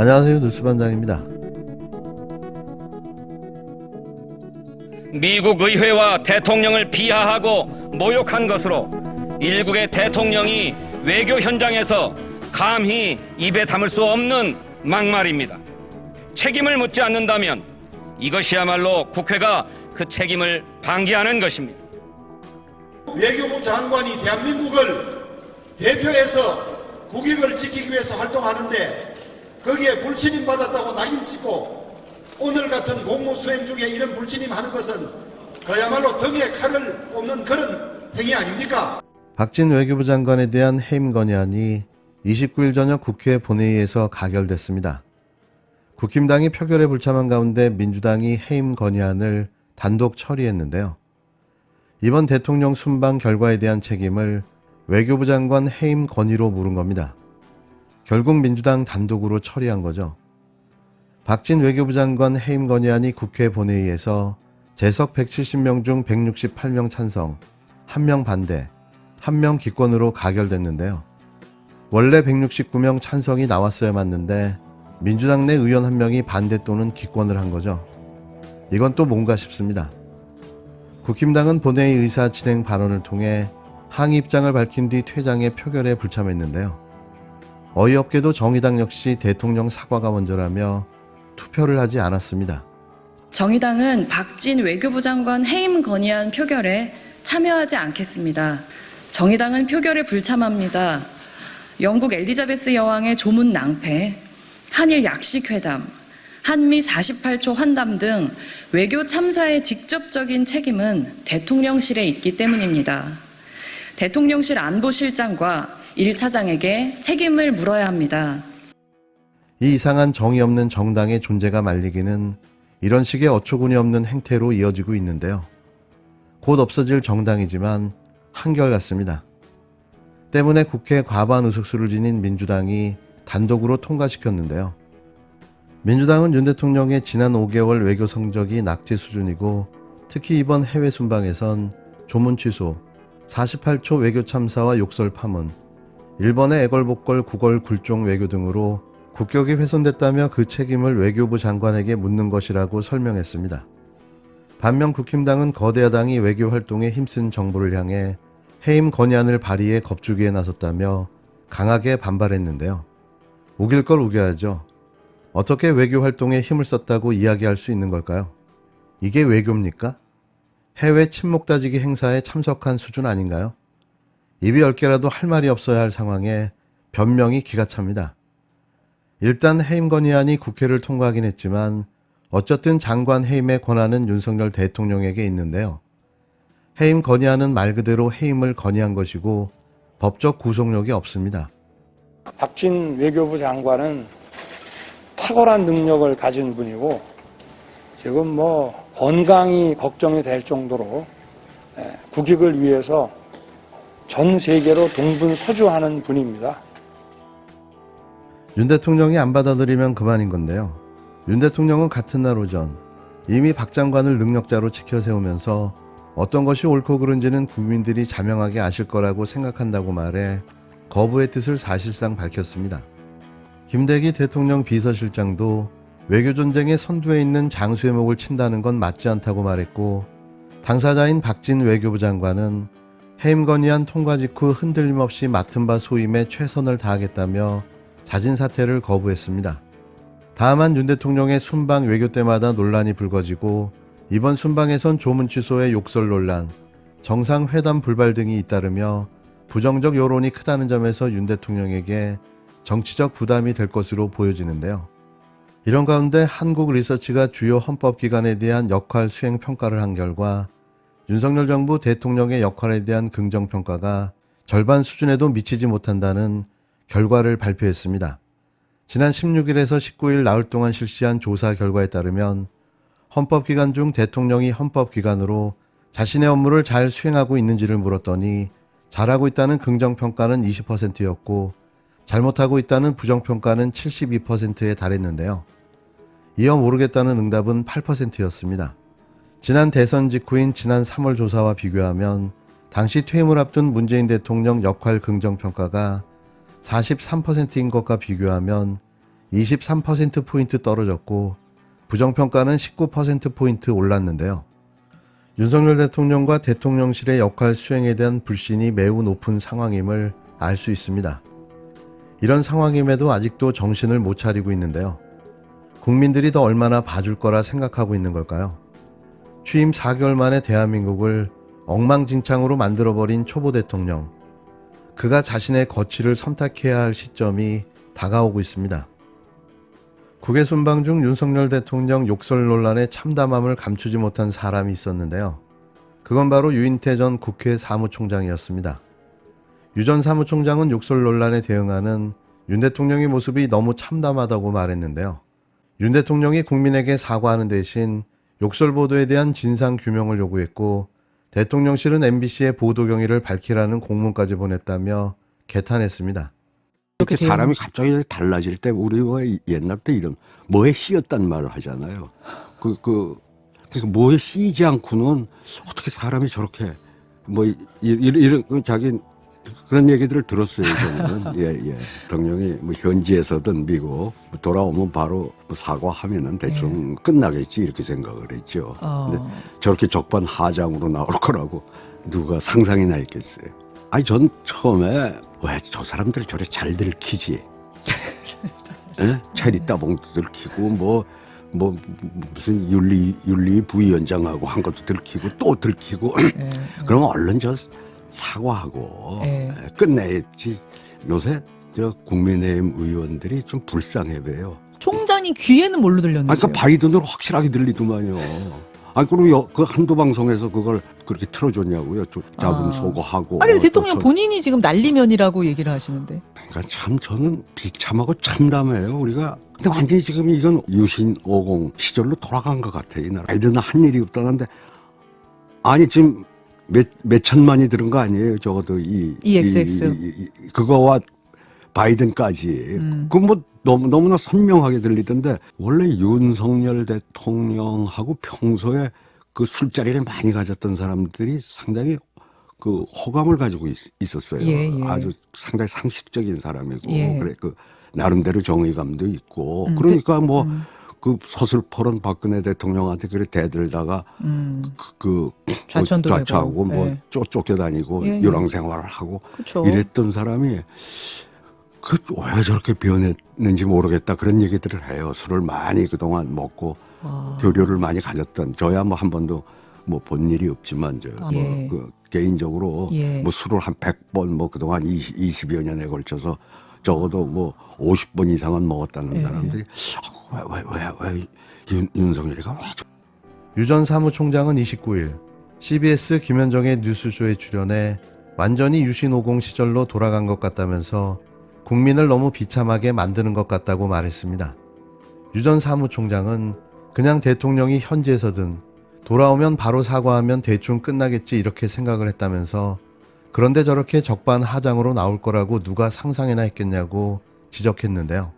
안녕하세요. 뉴스반장입니다. 미국 의회와 대통령을 비하하고 모욕한 것으로 일국의 대통령이 외교 현장에서 감히 입에 담을 수 없는 막말입니다. 책임을 묻지 않는다면 이것이야말로 국회가 그 책임을 방기하는 것입니다. 외교부 장관이 대한민국을 대표해서 국익을 지키기 위해서 활동하는데 거기에 불친임 받았다고 낙인 찍고 오늘 같은 공무 수행 중에 이런 불친임 하는 것은 그야말로 등에 칼을 꼽는 그런 행위 아닙니까? 박진 외교부 장관에 대한 해임 건의안이 29일 저녁 국회 본회의에서 가결됐습니다. 국힘당이 표결에 불참한 가운데 민주당이 해임 건의안을 단독 처리했는데요. 이번 대통령 순방 결과에 대한 책임을 외교부 장관 해임 건의로 물은 겁니다. 결국 민주당 단독으로 처리한 거죠. 박진 외교부 장관 해임 건의안이 국회 본회의에서 재석 170명 중 168명 찬성, 1명 반대, 1명 기권으로 가결됐는데요. 원래 169명 찬성이 나왔어야 맞는데 민주당 내 의원 1명이 반대 또는 기권을 한 거죠. 이건 또 뭔가 싶습니다. 국힘당은 본회의 의사 진행 발언을 통해 항의 입장을 밝힌 뒤 퇴장에 표결에 불참했는데요. 어이없게도 정의당 역시 대통령 사과가 먼저라며 투표를 하지 않았습니다. 정의당은 박진 외교부 장관 해임 건의안 표결에 참여하지 않겠습니다. 정의당은 표결에 불참합니다. 영국 엘리자베스 여왕의 조문 낭패, 한일 약식회담, 한미 48초 환담 등 외교 참사의 직접적인 책임은 대통령실에 있기 때문입니다. 대통령실 안보실장과 1차장에게 책임을 물어야 합니다. 이 이상한 정의 없는 정당의 존재가 말리기는 이런 식의 어처구니 없는 행태로 이어지고 있는데요. 곧 없어질 정당이지만 한결같습니다. 때문에 국회 과반 의석수를 지닌 민주당이 단독으로 통과시켰는데요. 민주당은 윤 대통령의 지난 5개월 외교 성적이 낙제 수준이고 특히 이번 해외 순방에선 조문 취소, 48초 외교 참사와 욕설 파문, 일본의 애걸복걸 구걸 굴종 외교 등으로 국격이 훼손됐다며 그 책임을 외교부 장관에게 묻는 것이라고 설명했습니다. 반면 국힘당은 거대 야당이 외교 활동에 힘쓴 정부를 향해 해임 건의안을 발의해 겁주기에 나섰다며 강하게 반발했는데요. 우길 걸 우겨야죠. 어떻게 외교 활동에 힘을 썼다고 이야기할 수 있는 걸까요? 이게 외교입니까? 해외 침묵 다지기 행사에 참석한 수준 아닌가요? 입이 10개라도 할 말이 없어야 할 상황에 변명이 기가 찹니다. 일단 해임 건의안이 국회를 통과하긴 했지만 어쨌든 장관 해임의 권한은 윤석열 대통령에게 있는데요. 해임 건의안은 말 그대로 해임을 건의한 것이고 법적 구속력이 없습니다. 박진 외교부 장관은 탁월한 능력을 가진 분이고 지금 건강이 걱정이 될 정도로 국익을 위해서 전 세계로 동분서주하는 분입니다. 윤 대통령이 안 받아들이면 그만인 건데요. 윤 대통령은 같은 날 오전 이미 박 장관을 능력자로 치켜세우면서 어떤 것이 옳고 그른지는 국민들이 자명하게 아실 거라고 생각한다고 말해 거부의 뜻을 사실상 밝혔습니다. 김대기 대통령 비서실장도 외교 전쟁의 선두에 있는 장수의 목을 친다는 건 맞지 않다고 말했고 당사자인 박진 외교부 장관은 해임 건의안 통과 직후 흔들림 없이 맡은 바 소임에 최선을 다하겠다며 자진 사퇴를 거부했습니다. 다만 윤 대통령의 순방 외교 때마다 논란이 불거지고 이번 순방에선 조문 취소의 욕설 논란, 정상회담 불발 등이 잇따르며 부정적 여론이 크다는 점에서 윤 대통령에게 정치적 부담이 될 것으로 보여지는데요. 이런 가운데 한국리서치가 주요 헌법기관에 대한 역할 수행 평가를 한 결과 윤석열 정부 대통령의 역할에 대한 긍정평가가 절반 수준에도 미치지 못한다는 결과를 발표했습니다. 지난 16일에서 19일 나흘 동안 실시한 조사 결과에 따르면 헌법기관 중 대통령이 헌법기관으로 자신의 업무를 잘 수행하고 있는지를 물었더니 잘하고 있다는 긍정평가는 20%였고 잘못하고 있다는 부정평가는 72%에 달했는데요. 이어 모르겠다는 응답은 8%였습니다. 지난 대선 직후인 지난 3월 조사와 비교하면 당시 퇴임을 앞둔 문재인 대통령 역할 긍정평가가 43%인 것과 비교하면 23%포인트 떨어졌고 부정평가는 19%포인트 올랐는데요. 윤석열 대통령과 대통령실의 역할 수행에 대한 불신이 매우 높은 상황임을 알 수 있습니다. 이런 상황임에도 아직도 정신을 못 차리고 있는데요. 국민들이 더 얼마나 봐줄 거라 생각하고 있는 걸까요? 취임 4개월 만에 대한민국을 엉망진창으로 만들어버린 초보 대통령. 그가 자신의 거취를 선택해야 할 시점이 다가오고 있습니다. 국외 순방 중 윤석열 대통령 욕설 논란에 참담함을 감추지 못한 사람이 있었는데요. 그건 바로 유인태 전 국회 사무총장이었습니다. 유 전 사무총장은 욕설 논란에 대응하는 윤 대통령의 모습이 너무 참담하다고 말했는데요. 윤 대통령이 국민에게 사과하는 대신 욕설 보도에 대한 진상 규명을 요구했고 대통령실은 MBC의 보도 경위를 밝히라는 공문까지 보냈다며 개탄했습니다. 이렇게 사람이 갑자기 달라질 때 우리가 옛날부터 이런 뭐에 씌었단 말을 하잖아요. 그래서 뭐에 씌이지 않고는 어떻게 사람이 저렇게 뭐 이런 자기 그런 얘기들을 들었어요. 저는 예. 대통령이 뭐 현지에서든 미국 돌아오면 바로 사과하면은 대충 끝나겠지 이렇게 생각을 했죠. 근데 저렇게 적반하장으로 나올 거라고 누가 상상이나 했겠어요. 아니 전 처음에 왜 저 사람들 저래 잘 들키지? 예? 체리 따봉도 들키고 뭐 무슨 윤리 부위원장하고 한 것도 들키고 또 들키고 그러면 얼른 저 사과하고 끝내야지. 요새 저 국민의힘 의원들이 좀 불쌍해 보여요. 총장이 귀에는 뭘로 들렸는지. 그러니까 바이든으로 확실하게 들리더만요. 아니 그리고 그 한두 방송에서 그걸 그렇게 틀어줬냐고요. 잡음 소거하고. 아니 근데 대통령 본인이 지금 난리면이라고 얘기를 하시는데. 그러니까 참 저는 비참하고 참담해요. 우리가 근데 완전히 지금 이건 유신 50 시절로 돌아간 것 같아요. 이 나라. 바이든은 한 일이 없다는데 아니 지금 몇 천만이 들은 거 아니에요? 적어도 XX. 그거와 바이든까지. 그 뭐 너무나 선명하게 들리던데 원래 윤석열 대통령하고 평소에 그 술자리를 많이 가졌던 사람들이 상당히 그 호감을 가지고 있었어요. 예. 아주 상당히 상식적인 사람이고 예. 그래 그 나름대로 정의감도 있고 그러니까 뭐 그 서슬퍼런 박근혜 대통령한테 그래 대들다가 좌천도 좌초하고 되고. 뭐 쫓겨다니고 예. 유랑 생활을 하고 그쵸. 이랬던 사람이 왜 저렇게 변했는지 모르겠다 그런 얘기들을 해요. 술을 많이 그동안 먹고 교류를 많이 가졌던 저야 뭐 한 번도 뭐 본 일이 없지만 예. 그 개인적으로 예. 뭐 술을 한 100번 뭐 그동안 20여 년에 걸쳐서 적어도 뭐 50번 이상은 먹었다는 사람들이 왜 윤석열이가 왜 유 전 사무총장은 29일 CBS 김현정의 뉴스쇼에 출연해 완전히 유신 50 시절로 돌아간 것 같다면서 국민을 너무 비참하게 만드는 것 같다고 말했습니다. 유 전 사무총장은 그냥 대통령이 현지에서든 돌아오면 바로 사과하면 대충 끝나겠지 이렇게 생각을 했다면서 그런데 저렇게 적반하장으로 나올 거라고 누가 상상이나 했겠냐고 지적했는데요.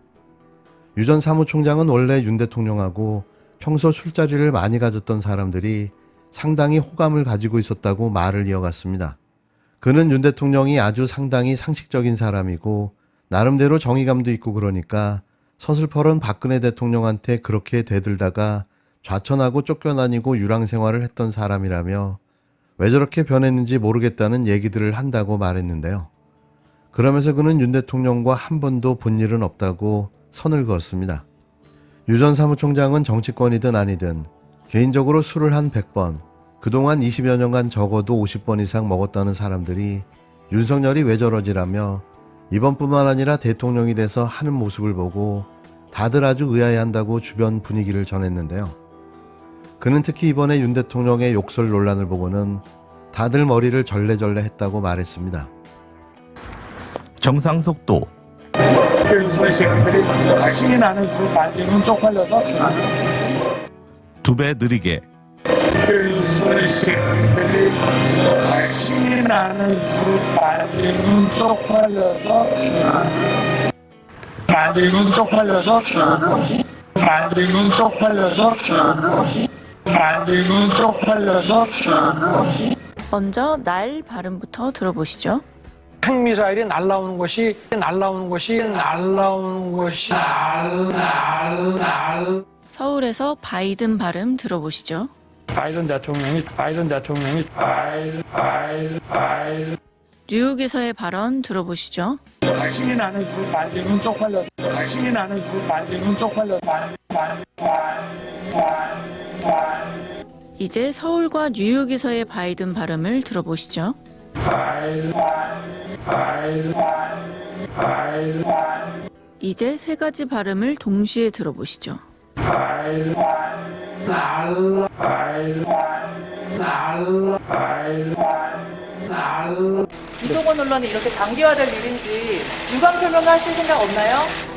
유 전 사무총장은 원래 윤 대통령하고 평소 술자리를 많이 가졌던 사람들이 상당히 호감을 가지고 있었다고 말을 이어갔습니다. 그는 윤 대통령이 아주 상당히 상식적인 사람이고 나름대로 정의감도 있고 그러니까 서슬퍼런 박근혜 대통령한테 그렇게 대들다가 좌천하고 쫓겨다니고 유랑 생활을 했던 사람이라며 왜 저렇게 변했는지 모르겠다는 얘기들을 한다고 말했는데요. 그러면서 그는 윤 대통령과 한 번도 본 일은 없다고 선을 그었습니다. 유 전 사무총장은 정치권이든 아니든 개인적으로 술을 한 100번, 그동안 20여 년간 적어도 50번 이상 먹었다는 사람들이 윤석열이 왜 저러지라며 이번뿐만 아니라 대통령이 돼서 하는 모습을 보고 다들 아주 의아해한다고 주변 분위기를 전했는데요. 그는 특히 이번에 윤 대통령의 욕설 논란을 보고는 다들 머리를 절레절레 했다고 말했습니다. 정상 속도 신이 나는 그 마시는 쪽팔려서 2배 느리게 신이 나는 그 마시는 쪽팔려서 마시는 쪽팔려서 마시는 쪽팔려서 마시는 쪽팔려서 먼저 날 발음부터 들어보시죠. 핵미사일이 날라오는 것이 서울에서 바이든 발음 들어보시죠. 바이든 대통령이 뉴욕에서의 발언 들어보시죠. 승인 안 해주고 말리는 쪽팔려서 승인 안 해주고 말리는 쪽팔려서 이제 서울과 뉴욕에서의 바이든 발음을 들어보시죠. 이제 세 가지 발음을 동시에 들어보시죠. 이동건 논란이 이렇게 장기화될 일인지 유감 표명을 하실 생각 없나요?